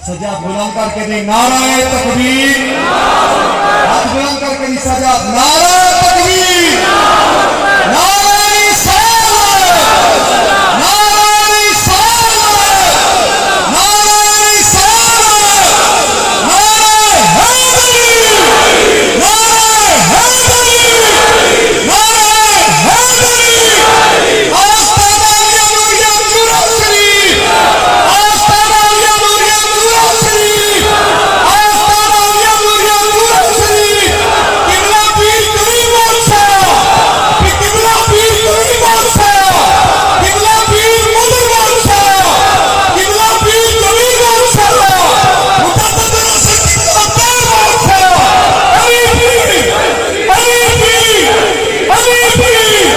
سجاد بلند کر کے دیں نعرہ تکبیر، ہاتھ بلند کر کے دیں سجاد نعرہ تکبیر، نعرہ رسالت، نعرہ رسالت، نعرہ رسالت، نعرہ حیدری، نعرہ حیدری، نعرہ حیدری، آستانہ جمہوریہ نور شریف، آستانہ جمہوریہ نور شریف، آستانہ جمہوریہ نور شریف، قبلہ پیر کریم صاحب، قبلہ پیر کریم صاحب، قبلہ پیر مدرمان صاحب، قبلہ پیر کریم صاحب، مقدس رسول اللہ صاحب، علی پیر، علی پیر، علی پیر۔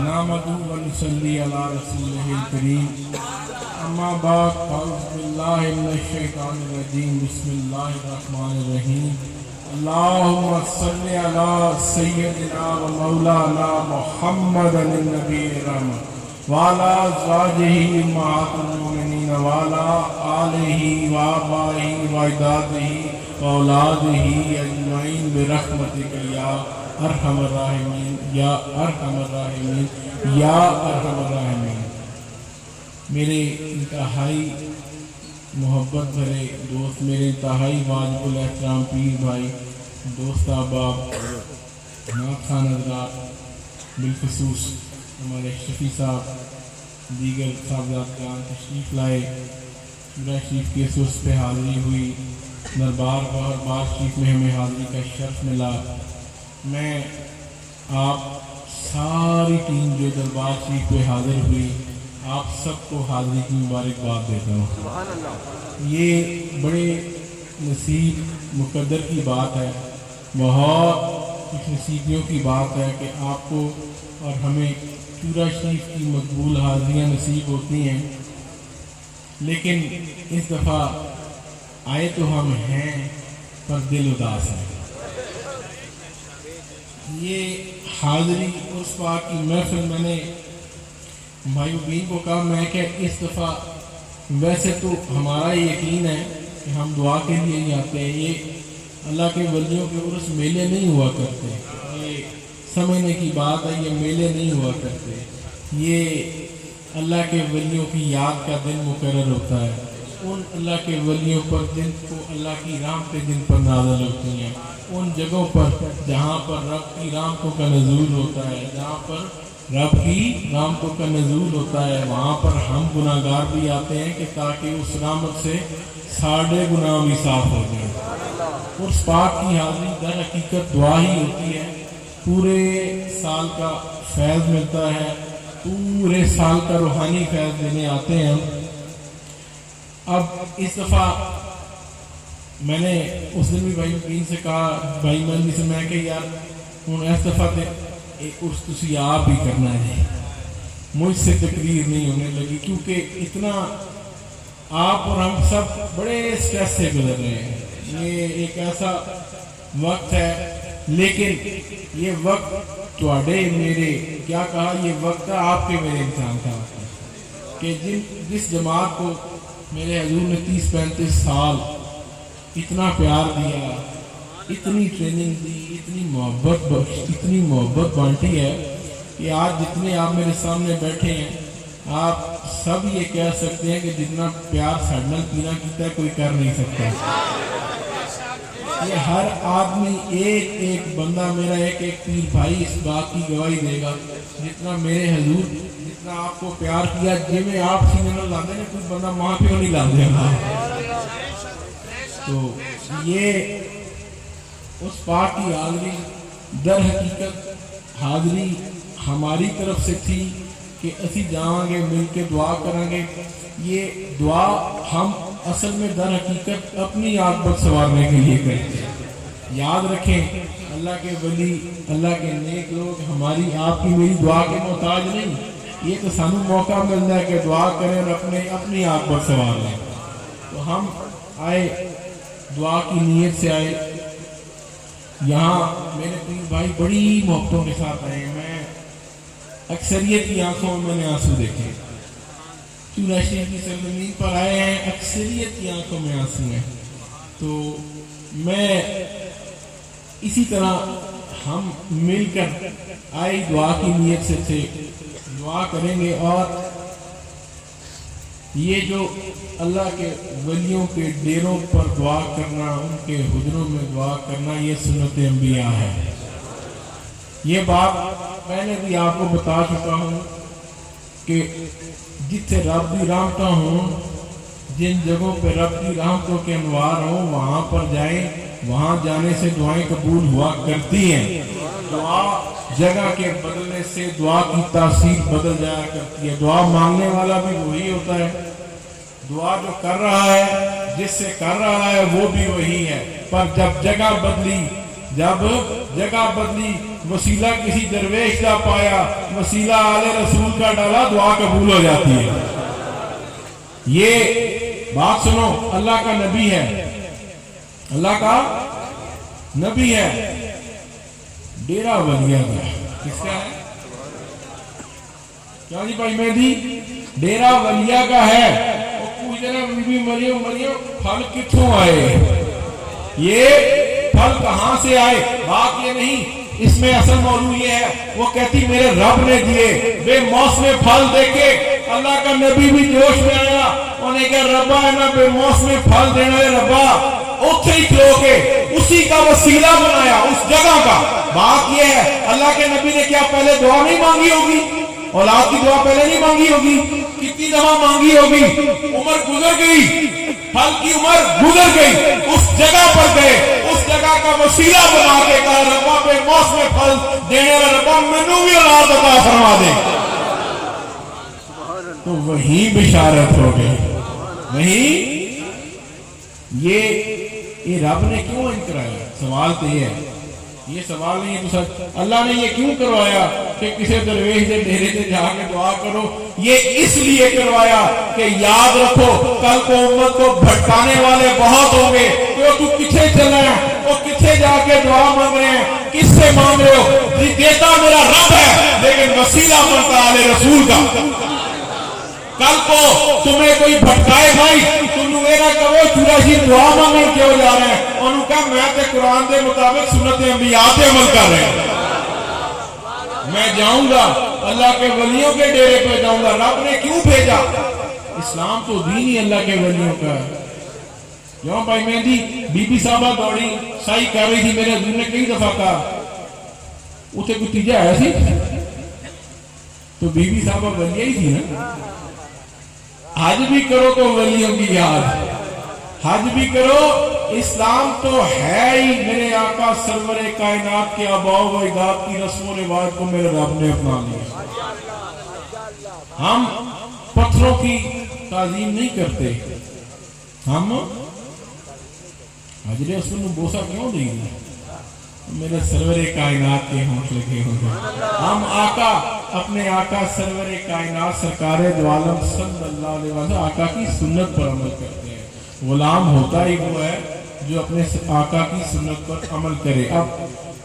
نحمدہ و نصلی علی رسولہ الکریم، اما بعد فاعوذ باللہ من الشیطان الرجیم، بسم اللہ الرحمن الرحیم۔ اللہم صلی علی سیدنا و مولانا محمد النبی الرحمت وعلی ازواجہ امہات المؤمنین وعلی آلہ و آبائہ و اجدادہ و اولادہ اجمعین برحمتک یا ارحم الراحمین یا ارحم الراحمین یا ارحم الراحمین۔ میرے انتہائی محبت بھرے دوست، میرے انتہائی واجب الاحترام پیر بھائی، دوست احباب، نعت خوان حضرات، بالخصوص ہمارے شفیع صاحب، دیگر صاحبزادگان تشریف لائے، شورا شریف کے سرس پہ حاضری ہوئی، دربار شریف میں ہمیں حاضری کا شرف ملا۔ میں آپ ساری ٹیم جو دربار شریف پہ حاضر ہوئی، آپ سب کو حاضری کی مبارکباد دیتا ہوں۔ یہ بڑے نصیب مقدر کی بات ہے، بہت خوش نصیبیوں کی بات ہے کہ آپ کو اور ہمیں شورا شریف کی مقبول حاضریاں نصیب ہوتی ہیں، لیکن اس دفعہ آئے تو ہم ہیں پر دل اداس ہے۔ یہ حاضری اس پاک کی محفل، میں نے بھائی بین کو کہا میں کہ اس دفعہ ویسے تو ہمارا یقین ہے کہ ہم دعا کے لیے ہی آتے ہیں، یہ اللہ کے ولیوں کے عرس میلے نہیں ہوا کرتے، یہ سمجھنے کی بات ہے، یہ میلے نہیں ہوا کرتے، یہ اللہ کے ولیوں کی یاد کا دن مقرر ہوتا ہے۔ ان اللہ کے ولیوں پر جن کو اللہ کی رحمتیں جن پر نازل ہوتی ہیں، ان جگہوں پر جہاں پر رب کی رحمتوں کا نزول ہوتا ہے، جہاں پر رب کی رحمتوں کا نزول ہوتا ہے، وہاں پر ہم گناہگار بھی آتے ہیں کہ تاکہ اس رحمت سے ساڑھے گناہ بھی صاف ہو جائیں۔ اس پاک کی حاضری در حقیقت دعا ہی ہوتی ہے، پورے سال کا فیض ملتا ہے، پورے سال کا روحانی فیض دینے آتے ہیں ہم۔ اب اس دفعہ میں نے اس دن بھی بھائی مبین سے کہا، بھائی مندی سے میں کہ یار ہوں اس دفعہ عرس تسی آپ ہی کرنا ہے، مجھ سے تقریر نہیں ہونے لگی، کیونکہ اتنا آپ اور ہم سب بڑے سٹریس سے گزر رہے ہیں۔ یہ ایک ایسا وقت ہے، لیکن یہ وقت تواڈے میرے کیا کہا، یہ وقت ہے آپ کے میرے انسان کا کہ جس جماعت کو میرے حضور نے 30-35 سال اتنا پیار دیا، اتنی ٹریننگ دی، اتنی محبت بانٹی ہے کہ آج جتنے آپ میرے سامنے بیٹھے ہیں، آپ سب یہ کہہ سکتے ہیں کہ جتنا پیار ساڈے پینا کیتا ہے کوئی کر نہیں سکتا۔ یہ ہر آدمی ایک بندہ میرا ایک پیر بھائی اس بات کی گواہی دے گا، جتنا میرے حضور جتنا آپ کو پیار کیا، جی میں آپ سینے نہ لاندے نے کوئی بندہ ماں پیو نہیں لاندے گا۔ تو یہ اس پاک کی حاضری در حقیقت حاضری ہماری طرف سے تھی کہ اسی جاؤں گے مل کے دعا کریں گے۔ یہ دعا ہم اصل میں در حقیقت اپنی عاقبت سنوارنے کے لیے کرتے ہیں۔ یاد رکھیں اللہ کے ولی، اللہ کے نیک لوگ ہماری آپ کی میری دعا کے محتاج نہیں، یہ تو سانو موقع ملتا ہے کہ دعا کریں اور اپنی عاقبت سنوار لیں۔ تو ہم آئے دعا کی نیت سے آئے یہاں. میرے پیر بھائی بڑی محبتوں کے ساتھ آئے. میں اکثریت کی آنکھوں میں نے آنسو دیکھے. چورا شریف کی سرزمین پر آئے ہیں, اکثریت کی آنکھوں میں آنسو ہیں. تو میں اسی طرح ہم مل کر آئی دعا کی نیت سے تھے, دعا کریں گے. اور یہ جو اللہ کے ولیوں کے ڈیروں پر دعا کرنا, ان کے حجروں میں دعا کرنا, یہ سنت انبیاء ہے. یہ بات پہلے بھی آپ کو بتا چکا ہوں کہ جتھے رب کی رحمتاں ہوں, جن جگہوں پہ رب کی رحمتوں کے انوار ہوں, وہاں پر جائیں. وہاں جانے سے دعائیں قبول ہوا کرتی ہیں. دعا جگہ کے بدلنے سے دعا کی تاثیر بدل جایا کرتی ہے. دعا مانگنے والا بھی وہی ہوتا ہے, دعا جو کر رہا ہے, جس سے کر رہا ہے وہ بھی وہی ہے. پر جب جگہ بدلی, وسیلہ کسی درویش کا پایا, وسیلہ آل رسول کا ڈالا, دعا قبول ہو جاتی ہے. یہ بات سنو, اللہ کا نبی ہے, اللہ کا نبی ہے. ڈیرا ولیہ کا کس کا ہے؟ کیا جی بھائی مہدی؟ ڈیرا ولیہ کا ہے. وہ پوچھ رہے بی بی مریم پھل کتوں آئے, یہ پھل کہاں سے آئے؟ بات یہ نہیں, اس میں اصل موضوع یہ ہے. وہ کہتی میرے رب نے دیے. بے موسم پھل دیکھے اللہ کا نبی بھی جوش میں آیا. انہیں کہا ربا ہے نا بے موسم پھل دینا ہے ربا, اتھے ہی کھلو کے اسی کا وسیلہ بنایا, اس جگہ کا. بات یہ ہے اللہ کے نبی نے کیا پہلے دعا نہیں مانگی ہوگی؟ اولاد کی دعا پہلے نہیں مانگی ہوگی؟ کتنی دفعہ مانگی ہوگی؟ عمر گزر گئی, پھل کی عمر گزر گئی, اس جگہ پر گئے, اس جگہ کا وسیلہ بنا کے کہا ربا بے موسم پھل دینے والا ربا مینوں بھی اولاد عطا فرما دے. تو وہی بشارت ہو گئی. وہی یہ رب نے کیوں کرایا؟ سوال تو یہ ہے, یہ سوال نہیں ہے تو سچ. اللہ نے یہ کیوں کروایا کہ کسی درویش کے ڈیرے سے جا کے دعا کرو؟ یہ اس لیے کروایا کہ یاد رکھو کل کو امت کو بھٹکانے والے بہت ہوں گے کہ تو کتنے چل رہے ہیں, وہ کتنے جا کے دعا مانگ رہے ہیں, کس سے مانگ رہے ہو؟ دیتا میرا رب ہے لیکن وسیلہ بنتا آل رسول کا. کل کو تمہیں کوئی بھٹکائے بھائی, تم یہ نہ کہو چورا جی دعا مانگنے کیوں جا رہے ہیں. انہوں کہا میں تے قرآن دے مطابق سنت انبیاء پہ عمل کر رہے ہیں. میں جاؤں گا اللہ کے ولیوں کے ڈیرے پہ جاؤں گا. رب نے کیوں بھیجا؟ اسلام تو دین ہی اللہ کے ولیوں کا ہے. جو بھائی مہندی بی بی صاحبہ دوڑی سائی کر رہی تھی, میرے حضور نے کئی دفعہ کہا اسے کوئی تیجا ہے سی, تو بی بی صاحبہ ولیہ ہی تھی نا. حج بھی کرو تو ولیوں کی یاد, حج بھی کرو. اسلام تو ہے ہی میرے آقا سرور کائنات کے آباء و اجداد کی رسم و رواج کو میرے رب نے اپنا لیا. ہم پتھروں کی تعظیم نہیں کرتے, ہم حجر اسود میں بوسہ کیوں دیں گے؟ میرے سرور کائنات کے ہونٹ لگے ہوئے. ہم آقا, اپنے آقا سرور کائنات سرکار دو عالم صلی اللہ علیہ وسلم آقا کی سنت پر عمل کرتے ہیں. غلام ہوتا ہی وہ ہے جو اپنے آقا کی سنت پر عمل کرے. اب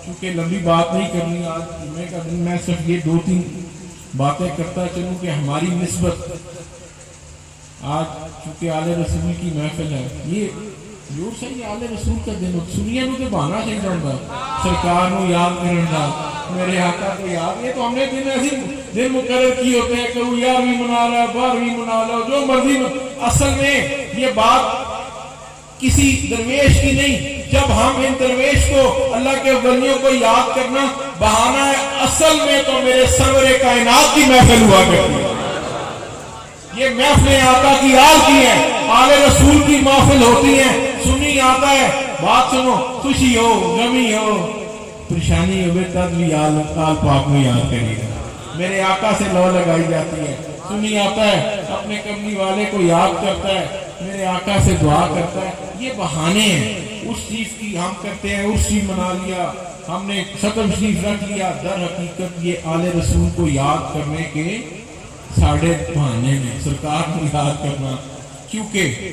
چونکہ لمبی بات نہیں کرنی آج جمعے کا دن, میں صرف یہ 2-3 باتیں کرتا چلوں کہ ہماری نسبت آج چونکہ آل رسول کی محفل ہے, یہ جو صحیح آل رسول کا دن سنیے نو تے بہانا چاہیے ہوتا سرکار نو یاد کرنے کا, میرے آقا کو یاد. یہ تو ہم نے دن ایسے دن مقرر کی ہوتے ہیں کہ وہ 11ویں منا رہا ہے, 12ویں منا لو, جو مرضی. اصل میں یہ بات کسی درویش کی نہیں. جب ہم ان درویش کو اللہ کے ولیوں کو یاد کرنا بہانا ہے, اصل میں تو میرے سرور کائنات کی محفل ہوا کرتی ہے. یہ محفلیں آقا کی آل کی ہیں, آل رسول کی محفل ہوتی ہیں. سنی آتا ہے, بات سنو, خوشی ہو غمی ہو پریشانی ہو تب بھی آل پاک میں یاد کرے گا. میرے آقا سے لو لگائی جاتی ہے. سنی آتا ہے اپنے کملی والے کو یاد کرتا ہے, میرے آقا سے دعا کرتا ہے. یہ بہانے ہیں اس چیز کی, ہم کرتے ہیں اس چیز منا لیا, ہم نے ختم شریف رکھ لیا. در حقیقت یہ آل رسول کو یاد کرنے کے ساڑھے بہانے میں سرکار کو یاد کرنا. کیونکہ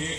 1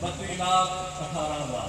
32,18,000।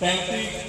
35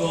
2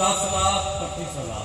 10,35,000।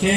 6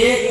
1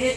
1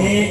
1